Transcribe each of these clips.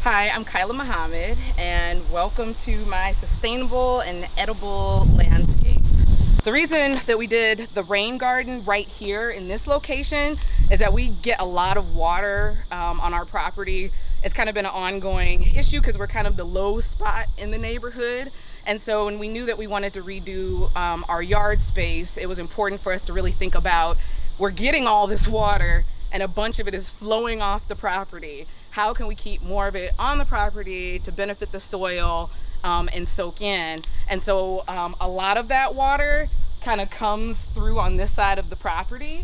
Hi, I'm Kyla Muhammad, and welcome to my sustainable and edible landscape. The reason that we did the rain garden right here in this location is that we get a lot of water on our property. It's kind of been an ongoing issue because we're kind of the low spot in the neighborhood. And so when we knew that we wanted to redo our yard space, it was important for us to really think about, we're getting all this water and a bunch of it is flowing off the property. How can we keep more of it on the property to benefit the soil and soak in? And so a lot of that water kind of comes through on this side of the property,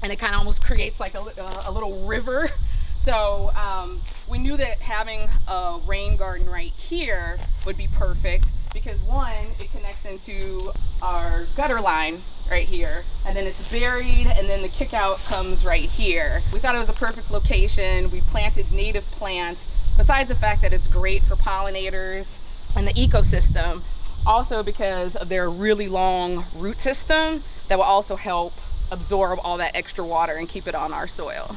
and it kind of almost creates like a little river. So we knew that having a rain garden right here would be perfect because one, it connects into our gutter line right here, and then it's buried, and then the kick out comes right here. We thought it was a perfect location. We planted native plants, besides the fact that it's great for pollinators and the ecosystem, also because of their really long root system that will also help absorb all that extra water and keep it on our soil.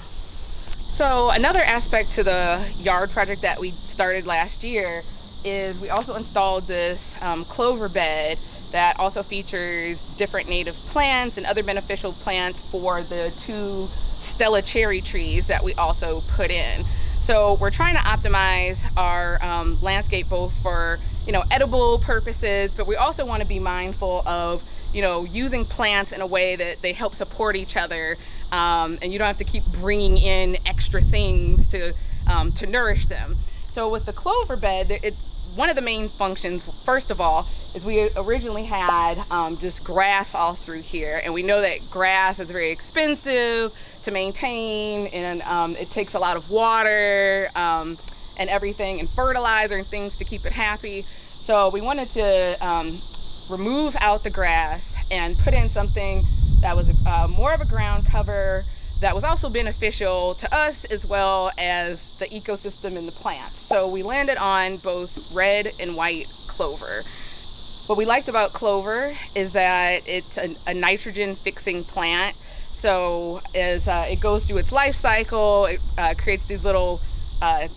So another aspect to the yard project that we started last year is we also installed this clover bed that also features different native plants and other beneficial plants for the 2 Stella cherry trees that we also put in. So we're trying to optimize our landscape both for edible purposes, but we also want to be mindful of using plants in a way that they help support each other, and you don't have to keep bringing in extra things to nourish them. So with the clover bed, one of the main functions, first of all, is we originally had just grass all through here, and we know that grass is very expensive to maintain, and it takes a lot of water and everything, and fertilizer and things to keep it happy. So we wanted to remove out the grass and put in something that was more of a ground cover that was also beneficial to us as well as the ecosystem and the plants. So we landed on both red and white clover. What we liked about clover is that it's a nitrogen fixing plant. So as it goes through its life cycle, it creates these little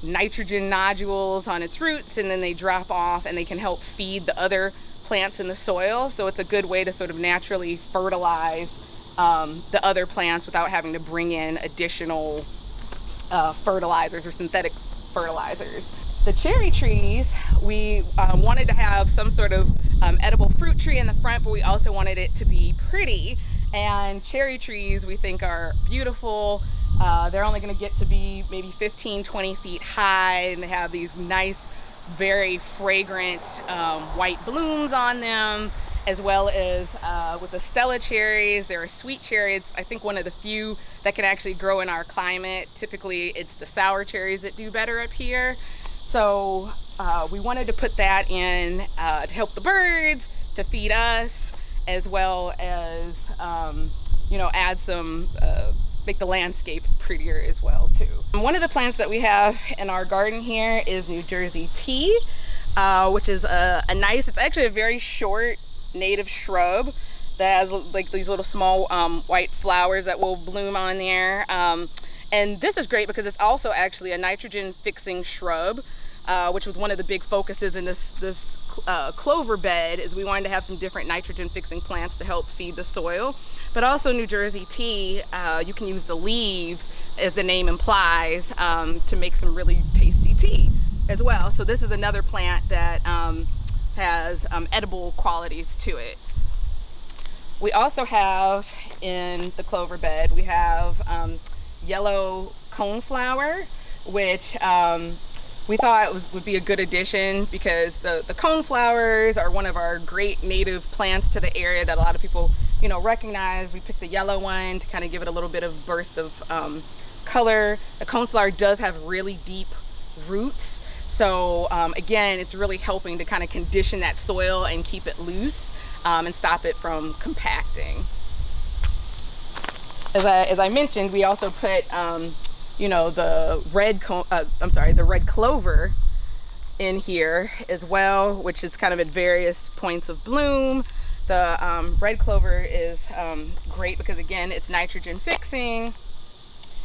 nitrogen nodules on its roots, and then they drop off and they can help feed the other plants in the soil. So it's a good way to sort of naturally fertilize the other plants without having to bring in additional fertilizers or synthetic fertilizers. The cherry trees, we wanted to have some sort of edible fruit tree in the front, but we also wanted it to be pretty. And cherry trees we think are beautiful. They're only going to get to be maybe 15-20 feet high, and they have these nice, very fragrant white blooms on them, as well as with the Stella cherries. They're a sweet cherry. It's, I think, one of the few that can actually grow in our climate. Typically it's the sour cherries that do better up here. So we wanted to put that in to help the birds, to feed us, as well as add some make the landscape prettier as well too. One of the plants that we have in our garden here is New Jersey tea, which is a nice, it's actually a very short native shrub that has like these little small white flowers that will bloom on there, and this is great because it's also actually a nitrogen fixing shrub, which was one of the big focuses in this clover bed, is we wanted to have some different nitrogen fixing plants to help feed the soil. But also New Jersey tea, you can use the leaves, as the name implies, to make some really tasty tea as well. So this is another plant that has edible qualities to it. We also have in the clover bed, we have yellow coneflower, which we thought would be a good addition because the coneflowers are one of our great native plants to the area that a lot of people recognize. We picked the yellow one to kind of give it a little bit of burst of color. The coneflower does have really deep roots, so again, it's really helping to kind of condition that soil and keep it loose and stop it from compacting. As I mentioned, we also put the red clover in here as well, which is kind of at various points of bloom. The red clover is great because, again, it's nitrogen fixing,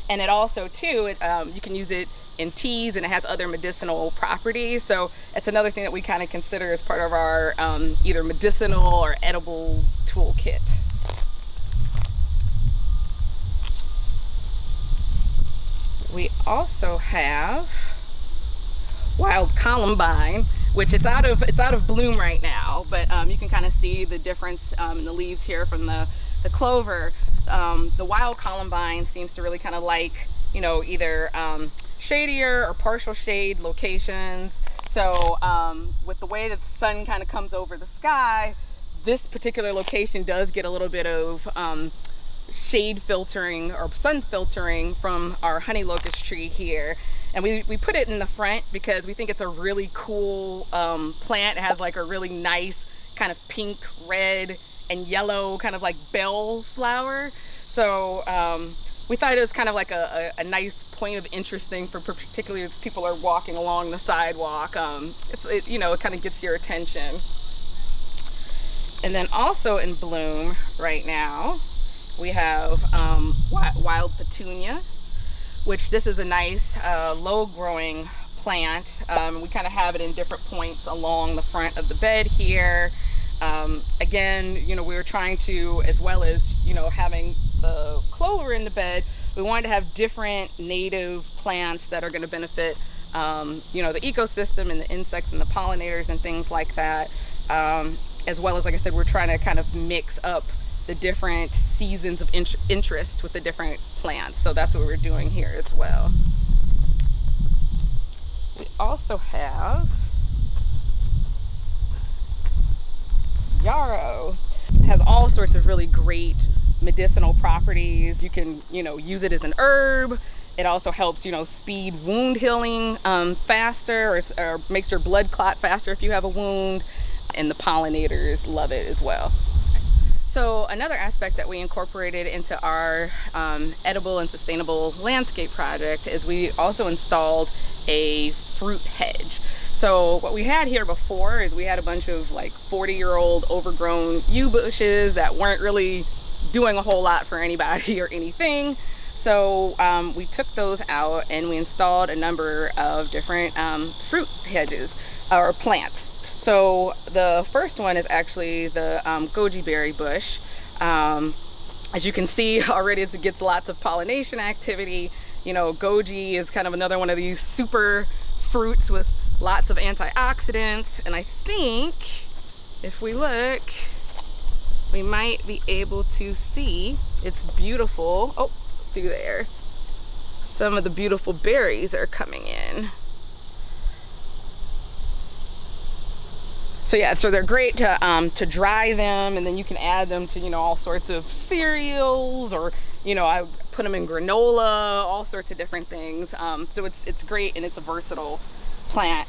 And it also too, you can use it in teas, and it has other medicinal properties. So it's another thing that we kind of consider as part of our either medicinal or edible toolkit. We also have wild columbine, which it's out of bloom right now, but you can kind of see the difference in the leaves here from the clover. The wild columbine seems to really kind of like, you know, either shadier or partial shade locations. So with the way that the sun kind of comes over the sky, this particular location does get a little bit of shade filtering or sun filtering from our honey locust tree here. And we put it in the front because we think it's a really cool plant. It has like a really nice kind of pink, red, and yellow kind of like bell flower. So we thought it was kind of like a nice point of interest thing for particularly as people are walking along the sidewalk. You know, it kind of gets your attention. And then also in bloom right now, we have wild petunia, which this is a nice low growing plant. We kind of have it in different points along the front of the bed here. Again, you know, we were trying to, as well as, you know, having the clover in the bed, we wanted to have different native plants that are going to benefit, you know, the ecosystem and the insects and the pollinators and things like that. As well as, like I said, we're trying to kind of mix up the different seasons of interest with the different plants. So that's what we're doing here as well. We also have yarrow. It has all sorts of really great medicinal properties. You can, you know, use it as an herb. It also helps, you know, speed wound healing faster, or makes your blood clot faster if you have a wound. And the pollinators love it as well. So another aspect that we incorporated into our edible and sustainable landscape project is we also installed a fruit hedge. So what we had here before is we had a bunch of like 40-year-old overgrown yew bushes that weren't really doing a whole lot for anybody or anything. So we took those out and we installed a number of different fruit hedges or plants. So the first one is actually the goji berry bush. As you can see already, it gets lots of pollination activity. You know, goji is kind of another one of these super fruits with lots of antioxidants. And I think if we look, we might be able to see its beautiful, oh, through there, some of the beautiful berries are coming in. So yeah, so they're great to dry them, and then you can add them to, you know, all sorts of cereals, or, you know, I put them in granola, all sorts of different things. So it's great, and it's a versatile plant.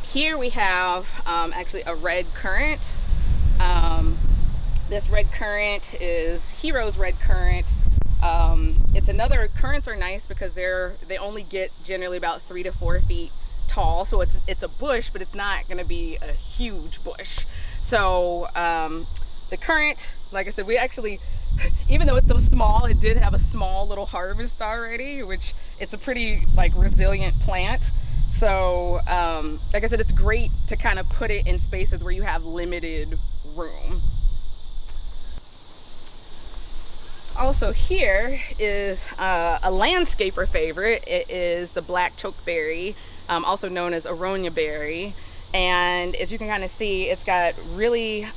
Here we have actually a red currant. This red currant is Hero's red currant. It's another, currants are nice because they only get generally about 3 to 4 feet tall, so it's a bush, but it's not going to be a huge bush. So the currant, like I said, we actually, even though it's so small, it did have a small little harvest already, which it's a pretty like resilient plant. So like I said, it's great to kind of put it in spaces where you have limited room. Also here is a landscaper favorite. It is the black chokeberry, also known as aronia berry. And as you can kind of see, it's got really,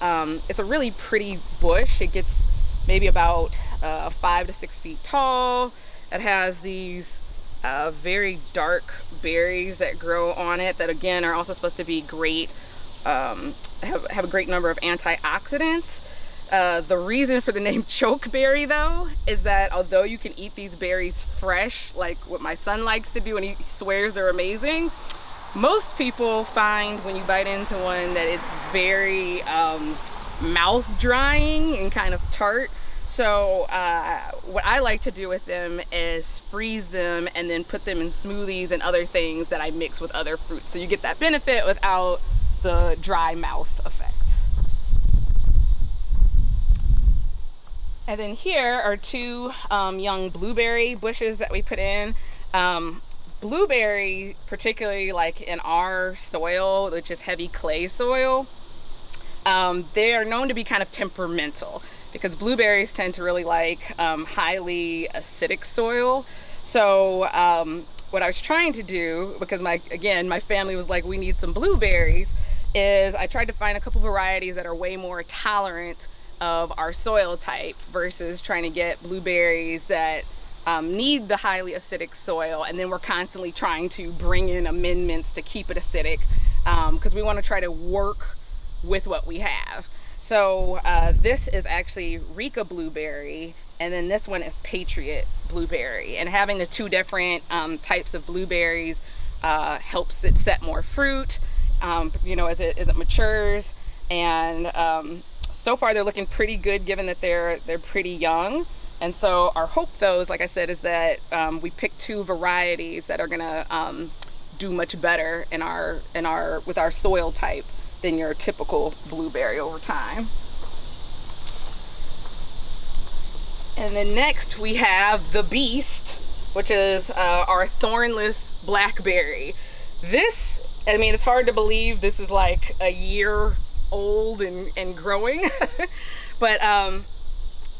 it's a really pretty bush. It gets maybe about 5 to 6 feet tall. It has these very dark berries that grow on it that again are also supposed to be great, have a great number of antioxidants. The reason for the name chokeberry though is that although you can eat these berries fresh, like what my son likes to do, and he swears they're amazing, most people find when you bite into one that it's very mouth drying and kind of tart. So what I like to do with them is freeze them and then put them in smoothies and other things that I mix with other fruits, so you get that benefit without the dry mouth effect. And then here are two young blueberry bushes that we put in. Blueberry, particularly like in our soil, which is heavy clay soil, they are known to be kind of temperamental because blueberries tend to really like highly acidic soil. So what I was trying to do, because my family was like, we need some blueberries, is I tried to find a couple varieties that are way more tolerant of our soil type versus trying to get blueberries that need the highly acidic soil, and then we're constantly trying to bring in amendments to keep it acidic, because we want to try to work with what we have. So this is actually Rica blueberry, and then this one is Patriot blueberry, and having the two different types of blueberries helps it set more fruit, you know, as it matures. And so far they're looking pretty good given that they're pretty young. And so our hope, though, like I said, is that we pick two varieties that are gonna do much better in our with our soil type than your typical blueberry over time. And then next we have the Beast, which is our thornless blackberry. This, I mean, it's hard to believe this is like a year old and growing, but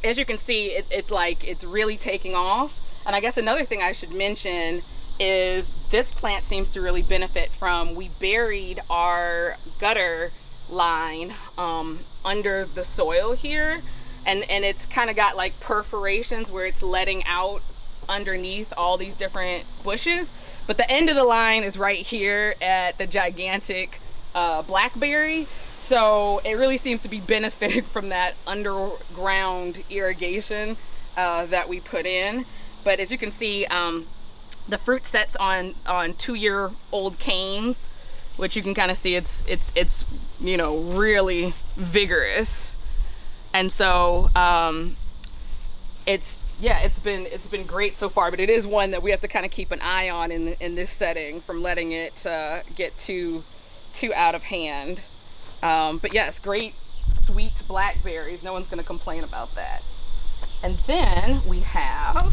as you can see, it's really taking off. And I guess another thing I should mention is this plant seems to really benefit from, we buried our gutter line under the soil here, and it's kind of got like perforations where it's letting out underneath all these different bushes, but the end of the line is right here at the gigantic blackberry. So it really seems to be benefiting from that underground irrigation that we put in. But as you can see, the fruit sets on 2-year-old canes, which you can kind of see it's you know, really vigorous. And so it's been great so far, but it is one that we have to kind of keep an eye on in this setting from letting it get too out of hand. But yes, great sweet blackberries. No one's going to complain about that. And then we have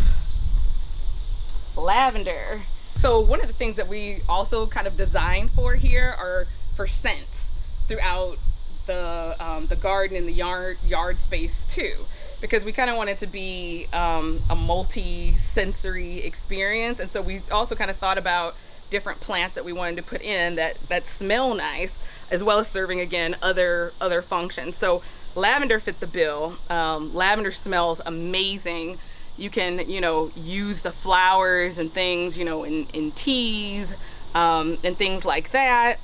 lavender. So one of the things that we also kind of designed for here are for scents throughout the garden and the yard space too, because we kind of want it to be a multi-sensory experience. And so we also kind of thought about different plants that we wanted to put in that smell nice, as well as serving, again, other functions. So lavender fit the bill. Lavender smells amazing. You can, you know, use the flowers and things, you know, in teas and things like that.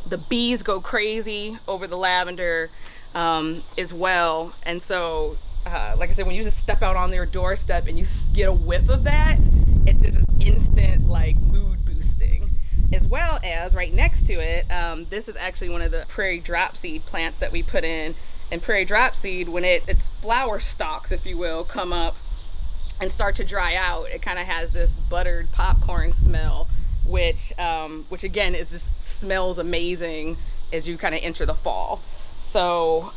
The bees go crazy over the lavender as well. And so, like I said, when you just step out on their doorstep and you get a whiff of that, it is instant, like, mood boosting. As well as right next to it, this is actually one of the prairie dropseed plants that we put in. And prairie dropseed, when its flower stalks, if you will, come up and start to dry out, it kind of has this buttered popcorn smell, which again smells amazing as you kind of enter the fall. So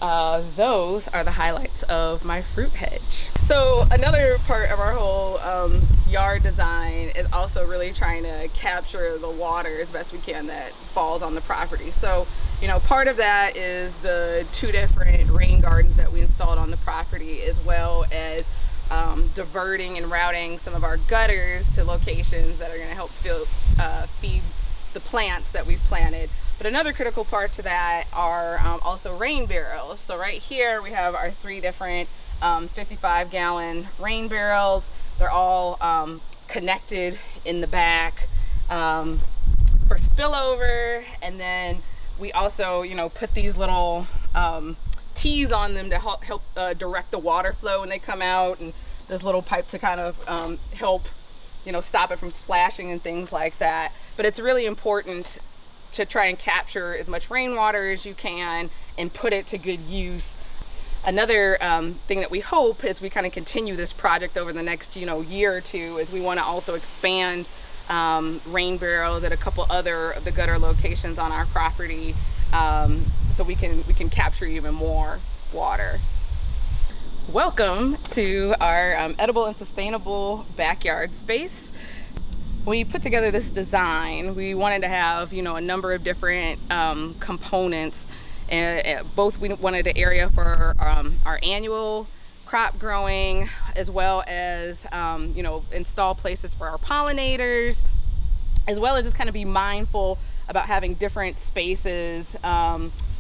those are the highlights of my fruit hedge. So another part of our whole yard design is also really trying to capture the water as best we can that falls on the property. So, you know, part of that is the 2 different rain gardens that we installed on the property, as well as diverting and routing some of our gutters to locations that are going to help feed the plants that we've planted. But another critical part to that are also rain barrels. So right here we have our 3 different 55-gallon rain barrels. They're all connected in the back for spillover, and then we also, you know, put these little tees on them to help direct the water flow when they come out, and this little pipe to kind of help, you know, stop it from splashing and things like that. But it's really important to try and capture as much rainwater as you can and put it to good use. Another thing that we hope as we kind of continue this project over the next, you know, year or two, is we want to also expand rain barrels at a couple other of the gutter locations on our property, so we can capture even more water. Welcome to our edible and sustainable backyard space. When we put together this design, we wanted to have, a number of different components. And both we wanted an area for our annual crop growing, as well as, install places for our pollinators, as well as just kind of be mindful about having different spaces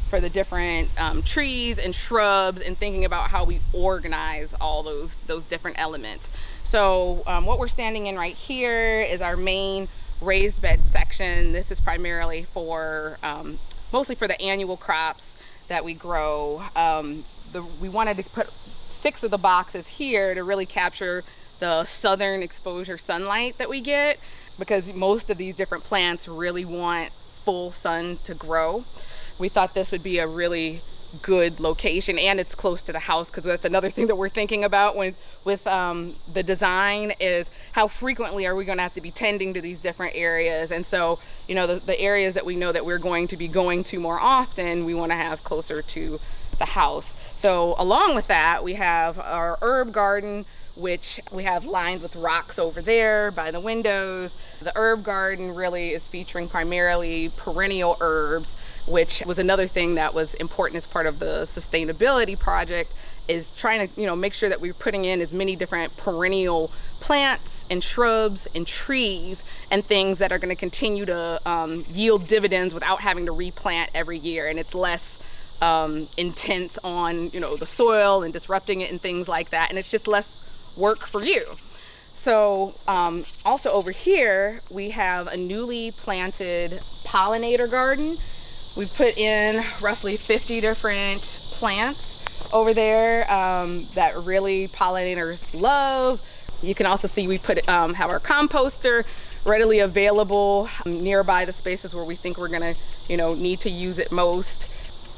for the different trees and shrubs, and thinking about how we organize all those different elements. So what we're standing in right here is our main raised bed section. This is primarily for mostly for the annual crops that we grow. We wanted to put 6 of the boxes here to really capture the southern exposure sunlight that we get, because most of these different plants really want full sun to grow. We thought this would be a really good location, and it's close to the house, because that's another thing that we're thinking about with the design, is how frequently are we going to have to be tending to these different areas. And so, the areas that we know that we're going to be going to more often, we want to have closer to the house. So along with that, we have our herb garden, which we have lined with rocks over there by the windows. The herb garden really is featuring primarily perennial herbs, which was another thing that was important as part of the sustainability project, is trying to make sure that we're putting in as many different perennial plants and shrubs and trees and things that are going to continue to yield dividends without having to replant every year, and it's less intense on the soil and disrupting it and things like that, and it's just less work for you. So also over here we have a newly planted pollinator garden. We've put in roughly 50 different plants over there that really pollinators love. You can also see we have our composter readily available nearby the spaces where we think we're gonna need to use it most.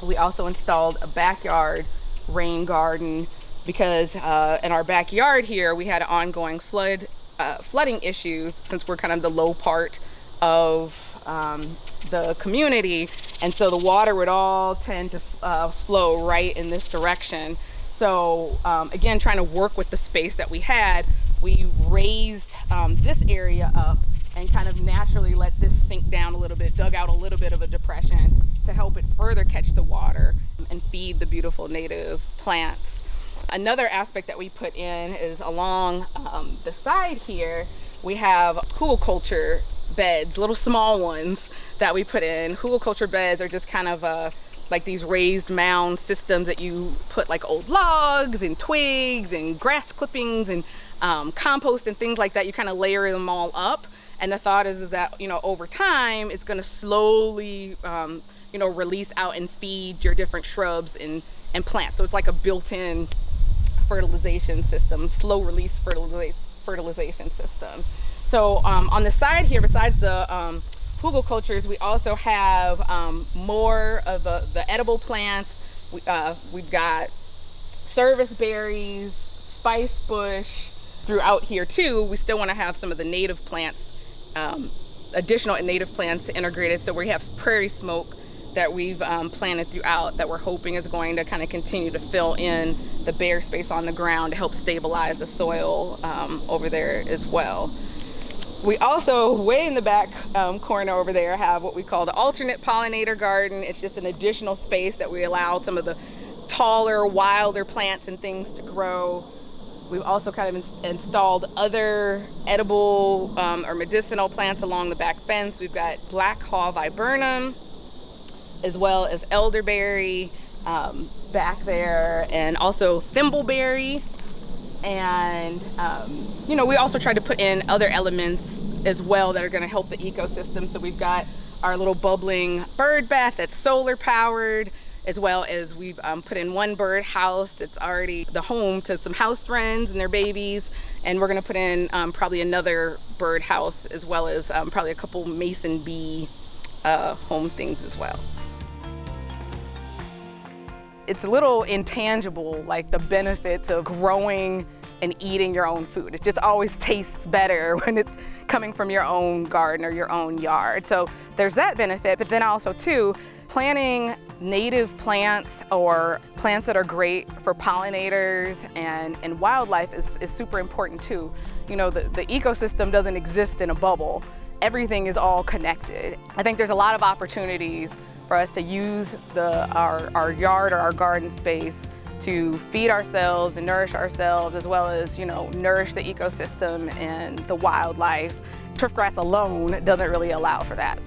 We also installed a backyard rain garden, because in our backyard here we had ongoing flooding issues, since we're kind of the low part of the community, and so the water would all tend to flow right in this direction. So again, trying to work with the space that we had, we raised this area up and kind of naturally let this sink down a little bit, dug out a little bit of a depression to help it further catch the water and feed the beautiful native plants. Another aspect that we put in is along the side here, we have hugelkultur beds, little small ones that we put in. Hugelkultur beds are just kind of like these raised mound systems that you put like old logs and twigs and grass clippings and compost and things like that. You kind of layer them all up, and the thought is that over time it's going to slowly release out and feed your different shrubs and plants. So it's like a built-in fertilization system, slow release fertilization system. So on the side here, besides the hugelkulturs, we also have more of the edible plants. We've got service berries, spice bush throughout here too. We still want to have some of the native plants, additional native plants integrated. So we have prairie smoke that we've planted throughout, that we're hoping is going to kind of continue to fill in the bare space on the ground to help stabilize the soil over there as well. We also, way in the back corner over there, have what we call the alternate pollinator garden. It's just an additional space that we allow some of the taller, wilder plants and things to grow. We've also kind of installed other edible or medicinal plants along the back fence. We've got black haw viburnum, as well as elderberry back there, and also thimbleberry. And we also try to put in other elements as well that are going to help the ecosystem. So we've got our little bubbling bird bath that's solar powered, as well as we've put in one bird house that's already the home to some house wrens and their babies, and we're going to put in probably another bird house, as well as probably a couple mason bee home things as well. It's a little intangible, like the benefits of growing and eating your own food. It just always tastes better when it's coming from your own garden or your own yard. So there's that benefit, but then also too, planting native plants or plants that are great for pollinators and wildlife is super important too. You know, the ecosystem doesn't exist in a bubble. Everything is all connected. I think there's a lot of opportunities for us to use our yard or our garden space to feed ourselves and nourish ourselves, as well as, you know, nourish the ecosystem and the wildlife. Turf grass alone doesn't really allow for that.